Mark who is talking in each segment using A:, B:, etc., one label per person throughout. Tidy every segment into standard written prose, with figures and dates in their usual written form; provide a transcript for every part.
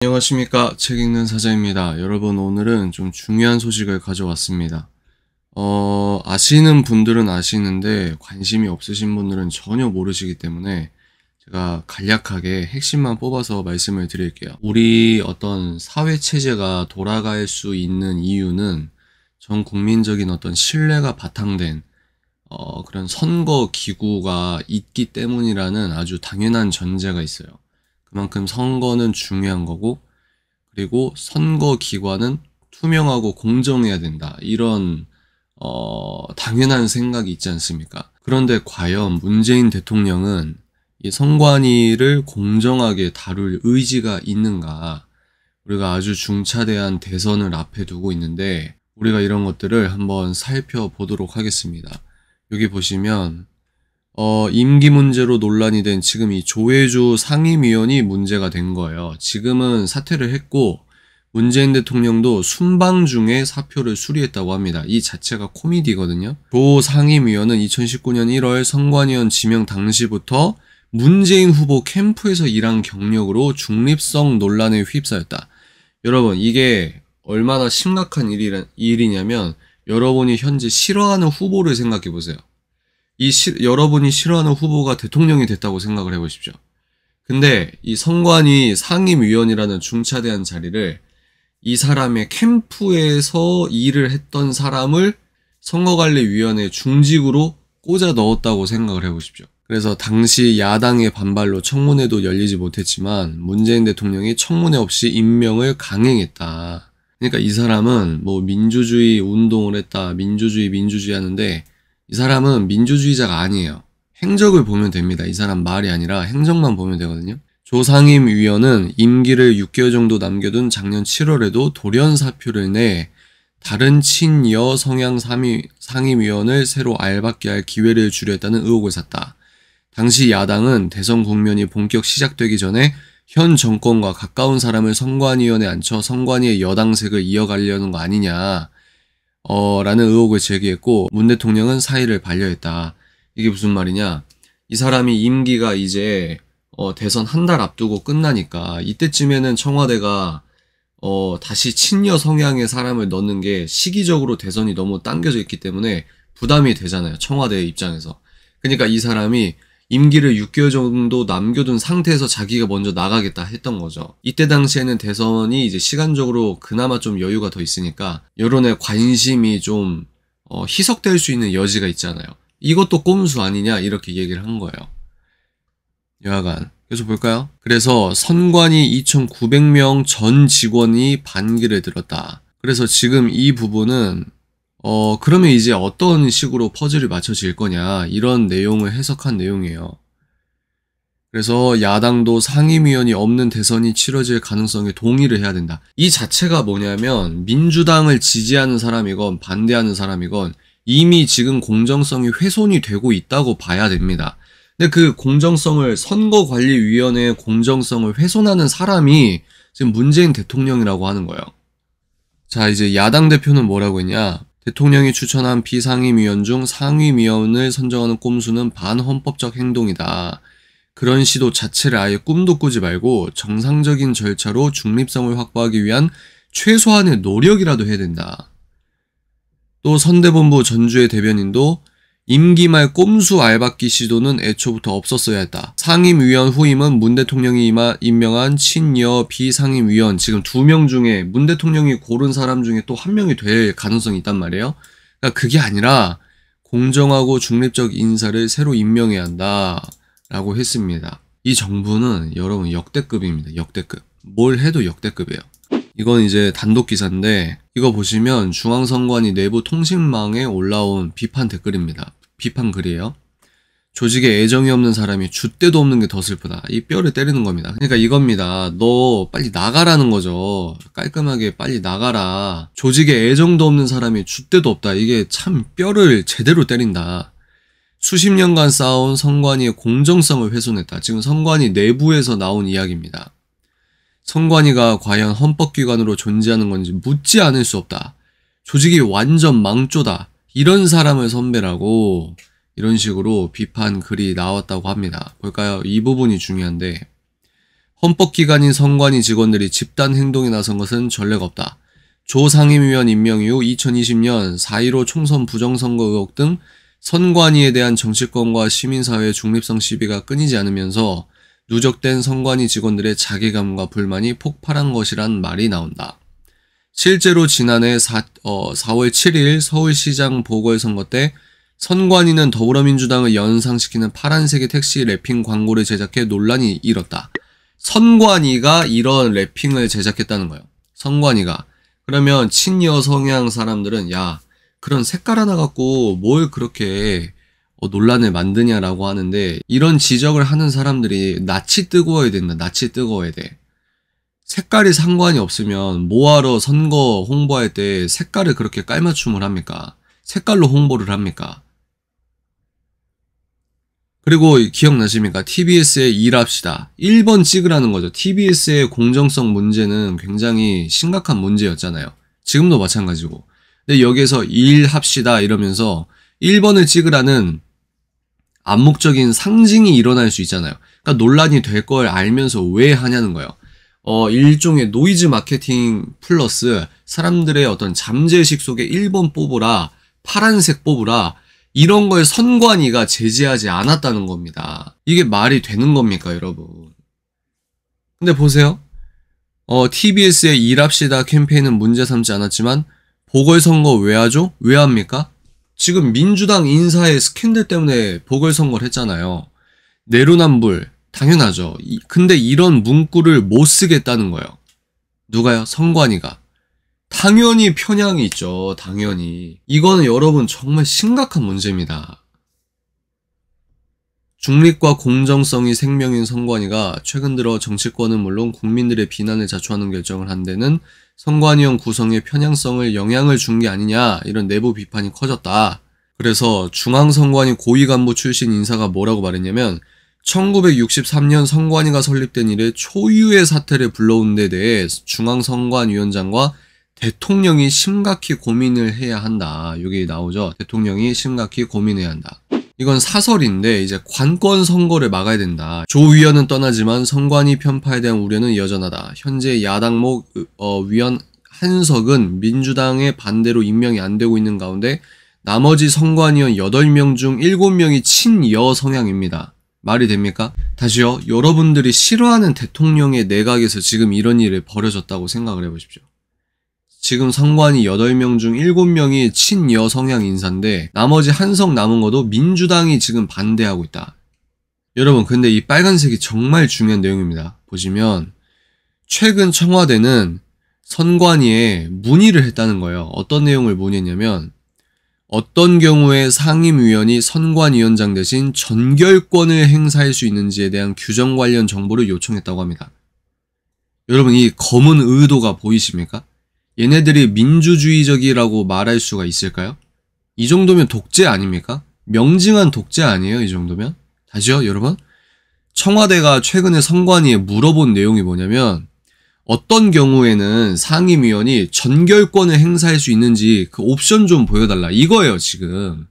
A: 안녕하십니까. 책 읽는 사자입니다. 여러분, 오늘은 좀 중요한 소식을 가져왔습니다. 아시는 분들은 아시는데 관심이 없으신 분들은 전혀 모르시기 때문에 제가 간략하게 핵심만 뽑아서 말씀을 드릴게요. 우리 어떤 사회 체제가 돌아갈 수 있는 이유는 전 국민적인 어떤 신뢰가 바탕된 그런 선거 기구가 있기 때문이라는 아주 당연한 전제가 있어요. 그만큼 선거는 중요한 거고, 그리고 선거 기관은 투명하고 공정해야 된다. 이런 당연한 생각이 있지 않습니까? 그런데 과연 문재인 대통령은 이 선관위를 공정하게 다룰 의지가 있는가? 우리가 아주 중차대한 대선을 앞에 두고 있는데 우리가 이런 것들을 한번 살펴보도록 하겠습니다. 여기 보시면 임기 문제로 논란이 된 지금 이 조혜주 상임위원이 문제가 된 거예요. 지금은 사퇴를 했고 문재인 대통령도 순방 중에 사표를 수리했다고 합니다. 이 자체가 코미디거든요. 조 상임위원은 2019년 1월 선관위원 지명 당시부터 문재인 후보 캠프에서 일한 경력으로 중립성 논란에 휩싸였다. 여러분, 이게 얼마나 심각한 일이냐면 여러분이 현재 싫어하는 후보를 생각해 보세요. 여러분이 싫어하는 후보가 대통령이 됐다고 생각을 해보십시오. 근데 이 선관위 상임위원이라는 중차대한 자리를 이 사람의 캠프에서 일을 했던 사람을 선거관리위원회 중직으로 꽂아 넣었다고 생각을 해보십시오. 그래서 당시 야당의 반발로 청문회도 열리지 못했지만 문재인 대통령이 청문회 없이 임명을 강행했다. 그러니까 이 사람은 뭐 민주주의 운동을 했다, 민주주의 하는데 이 사람은 민주주의자가 아니에요. 행적을 보면 됩니다. 이 사람 말이 아니라 행적만 보면 되거든요. 조 상임위원은 임기를 6개월 정도 남겨둔 작년 7월에도 돌연 사표를 내 다른 친여 성향 상임위원을 새로 알받게 할 기회를 주려 했다는 의혹을 샀다. 당시 야당은 대선 국면이 본격 시작되기 전에 현 정권과 가까운 사람을 선관위원회에 앉혀 선관위의 여당색을 이어가려는 거 아니냐 라는 의혹을 제기했고 문 대통령은 사의를 반려했다. 이게 무슨 말이냐? 이 사람이 임기가 이제 대선 한 달 앞두고 끝나니까 이때쯤에는 청와대가 다시 친여 성향의 사람을 넣는 게 시기적으로 대선이 너무 당겨져 있기 때문에 부담이 되잖아요. 청와대 입장에서. 그러니까 이 사람이 임기를 6개월 정도 남겨둔 상태에서 자기가 먼저 나가겠다 했던 거죠. 이때 당시에는 대선이 이제 시간적으로 그나마 좀 여유가 더 있으니까 여론의 관심이 좀 희석될 수 있는 여지가 있잖아요. 이것도 꼼수 아니냐 이렇게 얘기를 한 거예요. 여하간 계속 볼까요? 그래서 선관위 2,900명 전 직원이 반기를 들었다. 그래서 지금 이 부분은 그러면 이제 어떤 식으로 퍼즐이 맞춰질 거냐 이런 내용을 해석한 내용이에요. 그래서 야당도 상임위원이 없는 대선이 치러질 가능성에 동의를 해야 된다. 이 자체가 뭐냐면 민주당을 지지하는 사람이건 반대하는 사람이건 이미 지금 공정성이 훼손이 되고 있다고 봐야 됩니다. 근데 그 공정성을 선거관리위원회의 공정성을 훼손하는 사람이 지금 문재인 대통령이라고 하는 거예요. 자, 이제 야당 대표는 뭐라고 했냐? 대통령이 추천한 비상임위원 중 상임위원을 선정하는 꼼수는 반헌법적 행동이다. 그런 시도 자체를 아예 꿈도 꾸지 말고 정상적인 절차로 중립성을 확보하기 위한 최소한의 노력이라도 해야 된다. 또 선대본부 전주의 대변인도 임기 말 꼼수 알박기 시도는 애초부터 없었어야 했다. 상임위원 후임은 문 대통령이 임명한 친여 비상임위원 지금 2명 중에 문 대통령이 고른 사람 중에 또 1명이 될 가능성이 있단 말이에요. 그러니까 그게 아니라 공정하고 중립적 인사를 새로 임명해야 한다 라고 했습니다. 이 정부는 여러분 역대급입니다. 역대급. 뭘 해도 역대급이에요. 이건 이제 단독 기사인데 이거 보시면 중앙선관위 내부 통신망에 올라온 비판 댓글입니다. 비판 글이에요. 조직에 애정이 없는 사람이 줏대도 없는 게 더 슬프다. 이 뼈를 때리는 겁니다. 그러니까 이겁니다. 너 빨리 나가라는 거죠. 깔끔하게 빨리 나가라. 조직에 애정도 없는 사람이 줏대도 없다. 이게 참 뼈를 제대로 때린다. 수십 년간 쌓아온 선관위의 공정성을 훼손했다. 지금 선관위 내부에서 나온 이야기입니다. 선관위가 과연 헌법기관으로 존재하는 건지 묻지 않을 수 없다. 조직이 완전 망조다. 이런 사람을 선배라고 이런 식으로 비판 글이 나왔다고 합니다. 볼까요? 이 부분이 중요한데 헌법기관인 선관위 직원들이 집단 행동에 나선 것은 전례가 없다. 조 상임위원 임명 이후 2020년 4.15 총선 부정선거 의혹 등 선관위에 대한 정치권과 시민사회의 중립성 시비가 끊이지 않으면서 누적된 선관위 직원들의 자괴감과 불만이 폭발한 것이란 말이 나온다. 실제로 지난해 4월 7일 서울시장 보궐선거 때 선관위는 더불어민주당을 연상시키는 파란색의 택시 랩핑 광고를 제작해 논란이 일었다. 선관위가 이런 랩핑을 제작했다는 거예요. 선관위가. 그러면 친여 성향 사람들은 야, 그런 색깔 하나 갖고 뭘 그렇게 논란을 만드냐라고 하는데, 이런 지적을 하는 사람들이 낯이 뜨거워야 된다. 낯이 뜨거워야 돼. 색깔이 상관이 없으면 뭐하러 선거 홍보할 때 색깔을 그렇게 깔맞춤을 합니까? 색깔로 홍보를 합니까? 그리고 기억나십니까? TBS에 일합시다. 1번 찍으라는 거죠. TBS의 공정성 문제는 굉장히 심각한 문제였잖아요. 지금도 마찬가지고. 근데 여기에서 일합시다 이러면서 1번을 찍으라는 암묵적인 상징이 일어날 수 있잖아요. 그러니까 논란이 될 걸 알면서 왜 하냐는 거예요. 일종의 노이즈 마케팅 플러스 사람들의 어떤 잠재의식 속에 1번 뽑으라, 파란색 뽑으라, 이런 거에 선관위가 제지하지 않았다는 겁니다. 이게 말이 되는 겁니까, 여러분? 근데 보세요. TBS의 일합시다 캠페인은 문제 삼지 않았지만 보궐선거 왜 하죠? 왜 합니까? 지금 민주당 인사의 스캔들 때문에 보궐선거를 했잖아요. 내로남불, 당연하죠. 근데 이런 문구를 못 쓰겠다는 거예요. 누가요? 선관위가. 당연히 편향이 있죠. 당연히. 이거는 여러분 정말 심각한 문제입니다. 중립과 공정성이 생명인 선관위가 최근 들어 정치권은 물론 국민들의 비난을 자초하는 결정을 한 데는 선관위원 구성의 편향성을 영향을 준 게 아니냐, 이런 내부 비판이 커졌다. 그래서 중앙선관위 고위간부 출신 인사가 뭐라고 말했냐면 1963년 선관위가 설립된 이래 초유의 사태를 불러온 데 대해 중앙선관위원장과 대통령이 심각히 고민을 해야 한다. 여기 나오죠. 대통령이 심각히 고민해야 한다. 이건 사설인데 이제 관권 선거를 막아야 된다. 조 위원은 떠나지만 선관위 편파에 대한 우려는 여전하다. 현재 야당목 위원 한석은 민주당의 반대로 임명이 안 되고 있는 가운데 나머지 선관위원 8명 중 7명이 친여 성향입니다. 말이 됩니까? 다시요. 여러분들이 싫어하는 대통령의 내각에서 지금 이런 일이 벌어졌다고 생각을 해보십시오. 지금 선관위 8명 중 7명이 친여 성향 인사인데 나머지 한석 남은 것도 민주당이 지금 반대하고 있다. 여러분, 근데 이 빨간색이 정말 중요한 내용입니다. 보시면 최근 청와대는 선관위에 문의를 했다는 거예요. 어떤 내용을 문의했냐면 어떤 경우에 상임위원이 선관위원장 대신 전결권을 행사할 수 있는지에 대한 규정 관련 정보를 요청했다고 합니다. 여러분, 이 검은 의도가 보이십니까? 얘네들이 민주주의적이라고 말할 수가 있을까요? 이 정도면 독재 아닙니까? 명징한 독재 아니에요, 이 정도면? 다시요, 여러분. 청와대가 최근에 선관위에 물어본 내용이 뭐냐면 어떤 경우에는 상임위원이 전결권을 행사할 수 있는지 그 옵션 좀 보여달라. 이거예요, 지금.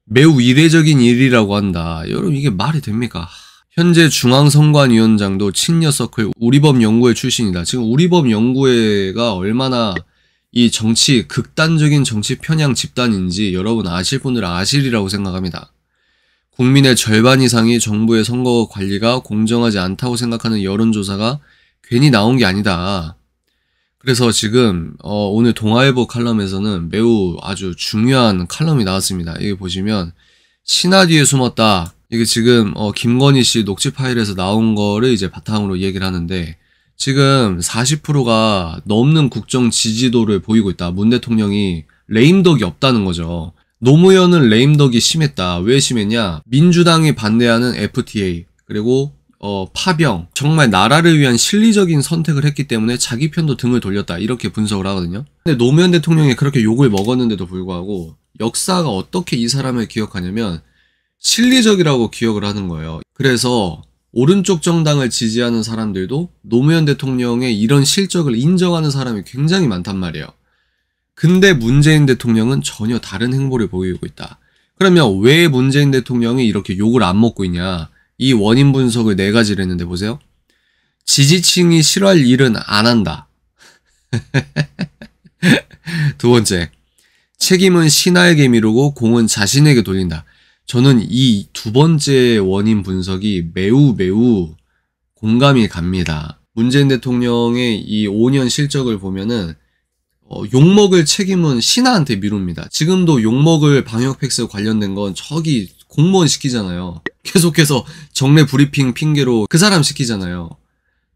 A: 매우 이례적인 일이라고 한다. 여러분, 이게 말이 됩니까? 현재 중앙선관위원장도 친여서클 우리법 연구회 출신이다. 지금 우리법 연구회가 얼마나 이 극단적인 정치 편향 집단인지 여러분 아실 분들은 아시리라고 생각합니다. 국민의 절반 이상이 정부의 선거 관리가 공정하지 않다고 생각하는 여론조사가 괜히 나온 게 아니다. 그래서 지금 오늘 동아일보 칼럼에서는 매우 아주 중요한 칼럼이 나왔습니다. 여기 보시면 신하 뒤에 숨었다. 이게 지금 김건희 씨 녹취 파일에서 나온 거를 이제 바탕으로 얘기를 하는데 지금 40%가 넘는 국정 지지도를 보이고 있다. 문 대통령이 레임덕이 없다는 거죠. 노무현은 레임덕이 심했다. 왜 심했냐? 민주당이 반대하는 FTA 그리고 파병, 정말 나라를 위한 실리적인 선택을 했기 때문에 자기 편도 등을 돌렸다. 이렇게 분석을 하거든요. 근데 노무현 대통령이 그렇게 욕을 먹었는데도 불구하고 역사가 어떻게 이 사람을 기억하냐면 실리적이라고 기억을 하는 거예요. 그래서 오른쪽 정당을 지지하는 사람들도 노무현 대통령의 이런 실적을 인정하는 사람이 굉장히 많단 말이에요. 근데 문재인 대통령은 전혀 다른 행보를 보이고 있다. 그러면 왜 문재인 대통령이 이렇게 욕을 안 먹고 있냐? 이 원인 분석을 4가지를 했는데 보세요. 지지층이 싫어할 일은 안 한다. 두 번째, 책임은 신하에게 미루고 공은 자신에게 돌린다. 저는 이 두 번째 원인 분석이 매우 공감이 갑니다. 문재인 대통령의 이 5년 실적을 보면은 욕먹을 책임은 신하한테 미룹니다. 지금도 욕먹을 방역팩스 관련된 건 저기 공무원 시키잖아요. 계속해서 정례 브리핑 핑계로 그 사람 시키잖아요.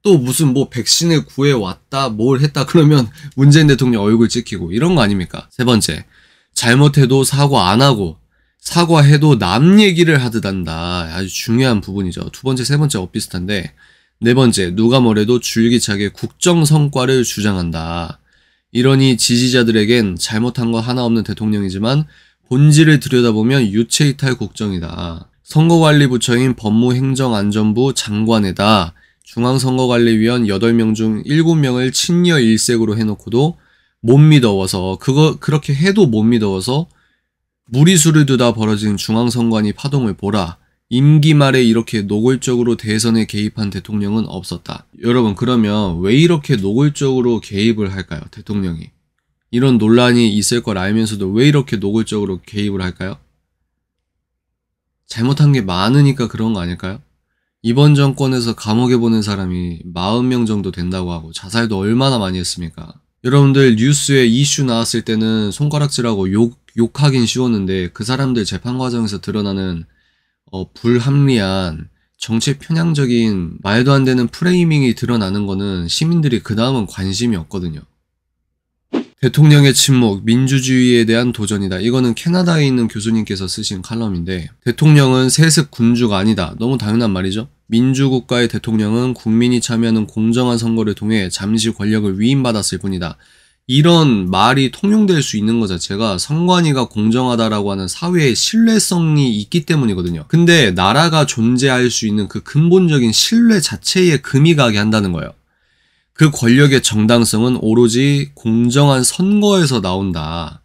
A: 또 무슨 뭐 백신을 구해왔다 뭘 했다 그러면 문재인 대통령 얼굴 찍히고 이런 거 아닙니까? 세 번째, 잘못해도 사과 안 하고 사과해도 남 얘기를 하듯 한다. 아주 중요한 부분이죠. 두 번째, 세 번째 비슷한데, 네 번째, 누가 뭐래도 줄기차게 국정 성과를 주장한다. 이러니 지지자들에겐 잘못한 거 하나 없는 대통령이지만 본질을 들여다보면 유체이탈 국정이다. 선거관리부처인 법무행정안전부 장관에다 중앙선거관리위원 8명 중 7명을 친여 일색으로 해놓고도 못 믿어워서 그렇게 해도 못 믿어워서 무리수를 두다 벌어진 중앙선관위 파동을 보라. 임기 말에 이렇게 노골적으로 대선에 개입한 대통령은 없었다. 여러분, 그러면 왜 이렇게 노골적으로 개입을 할까요? 대통령이. 이런 논란이 있을 걸 알면서도 왜 이렇게 노골적으로 개입을 할까요? 잘못한 게 많으니까 그런 거 아닐까요? 이번 정권에서 감옥에 보낸 사람이 40명 정도 된다고 하고 자살도 얼마나 많이 했습니까? 여러분들 뉴스에 이슈 나왔을 때는 손가락질하고 욕하긴 쉬웠는데 그 사람들 재판 과정에서 드러나는 불합리한 정치 편향적인 말도 안 되는 프레이밍이 드러나는 거는 시민들이 그 다음은 관심이 없거든요. 대통령의 침묵, 민주주의에 대한 도전이다. 이거는 캐나다에 있는 교수님께서 쓰신 칼럼인데, 대통령은 세습 군주가 아니다. 너무 당연한 말이죠. 민주국가의 대통령은 국민이 참여하는 공정한 선거를 통해 잠시 권력을 위임받았을 뿐이다. 이런 말이 통용될 수 있는 것 자체가 선관위가 공정하다라고 하는 사회의 신뢰성이 있기 때문이거든요. 근데 나라가 존재할 수 있는 그 근본적인 신뢰 자체에 금이 가게 한다는 거예요. 그 권력의 정당성은 오로지 공정한 선거에서 나온다.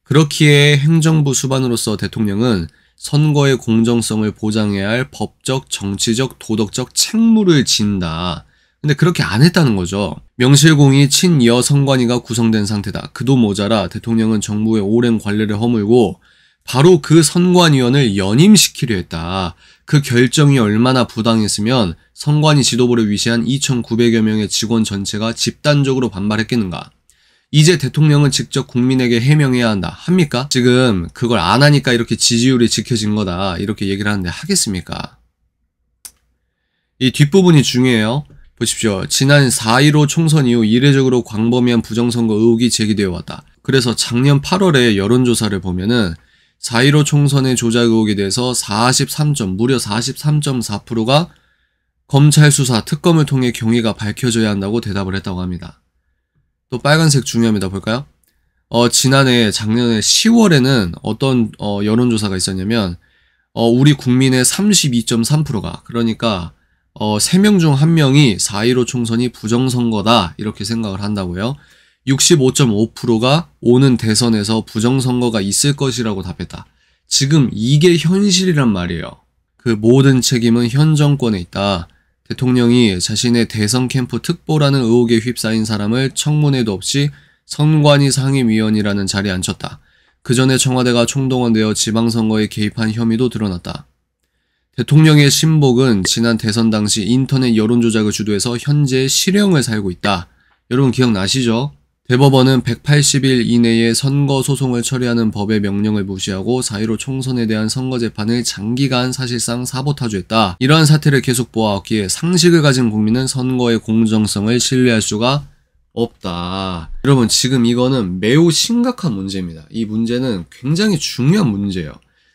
A: 그렇기에 행정부 수반으로서 대통령은 선거의 공정성을 보장해야 할 법적, 정치적, 도덕적 책무를 진다. 근데 그렇게 안 했다는 거죠. 명실공히 친여 선관위가 구성된 상태다. 그도 모자라 대통령은 정부의 오랜 관례를 허물고 바로 그 선관위원을 연임시키려 했다. 그 결정이 얼마나 부당했으면 선관위 지도부를 위시한 2,900여 명의 직원 전체가 집단적으로 반발했겠는가. 이제 대통령은 직접 국민에게 해명해야 한다. 합니까? 지금 그걸 안 하니까 이렇게 지지율이 지켜진 거다. 이렇게 얘기를 하는데 하겠습니까? 이 뒷부분이 중요해요. 보십시오. 지난 4.15 총선 이후 이례적으로 광범위한 부정선거 의혹이 제기되어 왔다. 그래서 작년 8월에 여론조사를 보면은 4.15 총선의 조작 의혹에 대해서 무려 43.4%가 검찰 수사, 특검을 통해 경위가 밝혀져야 한다고 대답을 했다고 합니다. 또 빨간색 중요합니다. 볼까요? 작년에 10월에는 어떤 여론조사가 있었냐면 우리 국민의 32.3%가 그러니까 3명 중 1명이 4.15 총선이 부정선거다 이렇게 생각을 한다고요. 65.5%가 오는 대선에서 부정선거가 있을 것이라고 답했다. 지금 이게 현실이란 말이에요. 그 모든 책임은 현 정권에 있다. 대통령이 자신의 대선 캠프 특보라는 의혹에 휩싸인 사람을 청문회도 없이 선관위 상임위원이라는 자리에 앉혔다. 그 전에 청와대가 총동원되어 지방선거에 개입한 혐의도 드러났다. 대통령의 신복은 지난 대선 당시 인터넷 여론조작을 주도해서 현재 실형을 살고 있다. 여러분 기억나시죠? 대법원은 180일 이내에 선거 소송을 처리하는 법의 명령을 무시하고 4.15 총선에 대한 선거재판을 장기간 사실상 사보타주했다. 이러한 사태를 계속 보아왔기에 상식을 가진 국민은 선거의 공정성을 신뢰할 수가 없다. 여러분 지금 이거는 매우 심각한 문제입니다. 이 문제는 굉장히 중요한 문제예요.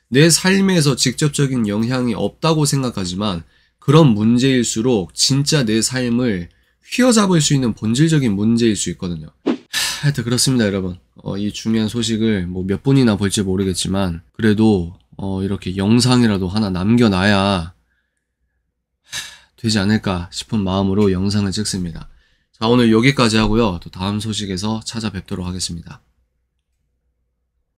A: 내 삶에서 직접적인 영향이 없다고 생각하지만 그런 문제일수록 진짜 내 삶을 휘어잡을 수 있는 본질적인 문제일 수 있거든요. 하여튼 그렇습니다, 여러분. 이 중요한 소식을 몇 분이나 볼지 모르겠지만 그래도 이렇게 영상이라도 하나 남겨놔야 되지 않을까 싶은 마음으로 영상을 찍습니다. 자, 오늘 여기까지 하고요. 또 다음 소식에서 찾아뵙도록 하겠습니다.